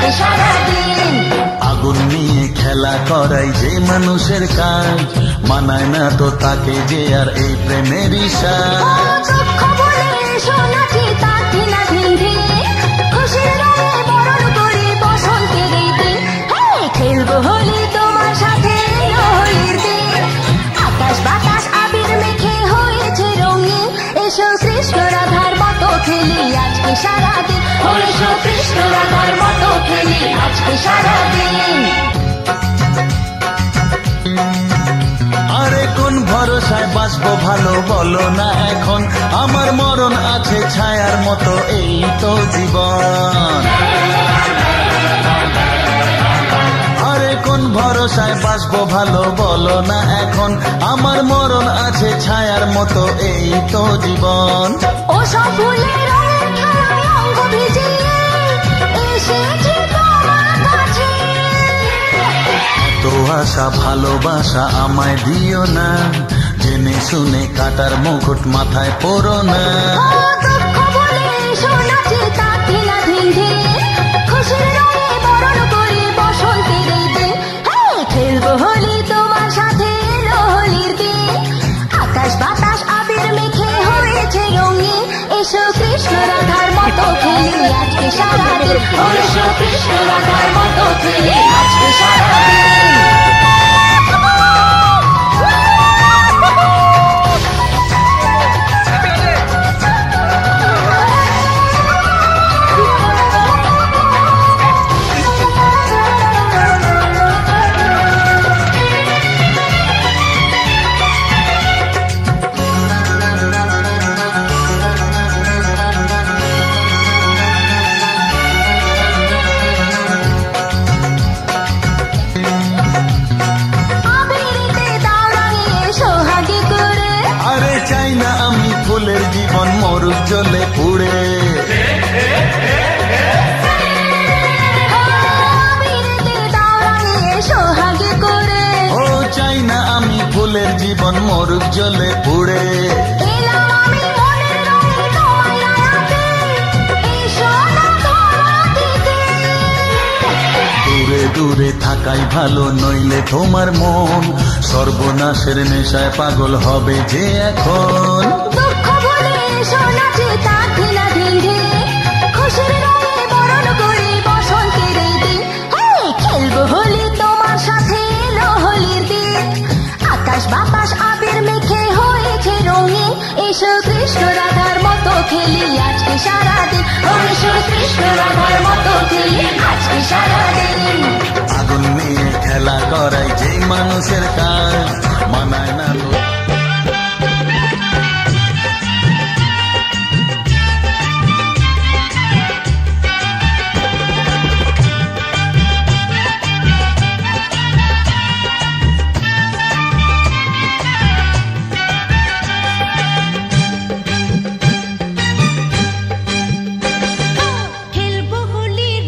আজকে সারাদিন। আগুন নিয়ে খেলা করাই যে মানুষের কাজ, মানায় না তো তাকে যে আর এই প্রেমেরই সাজ। দুঃখ বলে শোনাচ্ছি তার ঢিলা ঢিল, খুশির রঙে বরণ করি বসন্তের এই দিন। খেলবো হোলি তোমার সাথে হোলির দিন, আকাশ বাতাস আবির মেখে হয়েছে রঙিন। এসো কৃষ্ণ রাধার মতো খেলি আজকে সারাদিন, এসো কৃষ্ণ রাধার মতো খেলি আজকে সারাদিন। আরে কোন ভরসায় বাঁচবো ভালো বলো না এখন, আমার মরণ আছে ছায়ার মতো এই তো জীবন। আরে কোন ভরসায় বাঁচবো ভালো বলো না এখন, আমার মরণ আছে ছায়ার মতো এই তো জীবন। ও সব ফুলের রঙের খেলায় অঙ্গ ভিজিয়ে এসেছি তোমার কাছে। তো আশা ভালোবাসা আমায় দিও না, জেনে শুনে কাটার মুকুট মাথায় পরো না। দুঃখ বলে শোনাচ্ছি তার ঢিলা ঢিল, খুশির রঙে বরণ করি বসন্তের এই দিন। খেলবো হোলি তোমার সাথে হোলির দিন, আকাশ বাতাস আবির মেখে হয়েছে রঙিন। এসো কৃষ্ণ রাধার মতো খেলি আজকে সারাদিন, এসো কৃষ্ণ রাধার মতো খেলি আজকে সারাদিন। ফুলের জীবন মরুক জলে পুড়ে, ও চাই না আমি ফুলের জীবন মরুক জলে পুড়ে। দূরে দূরে থাকাই ভালো, নইলে তোমার মন সর্বনাশের নেশায় পাগল হবে যে এখন। দুঃখ বলে শোনাচ্ছি তার ঢিলা ঢিল, খুশির রঙে বরণ করি বসন্তের এই দিন। খেলবো হোলি তোমার সাথে হোলির দিন, আকাশ বাতাস আবির মেখে হয়েছে রঙিন। এসো কৃষ্ণ রাধার মতো খেলি আজকে সারাদিন, এসো কৃষ্ণ রাধার মতো খেলি আজকে সারাদিন। আগুন নিয়ে খেলা করাই যে মানুষের কাজ, মানায় না তো। খেলবো হোলির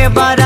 এবার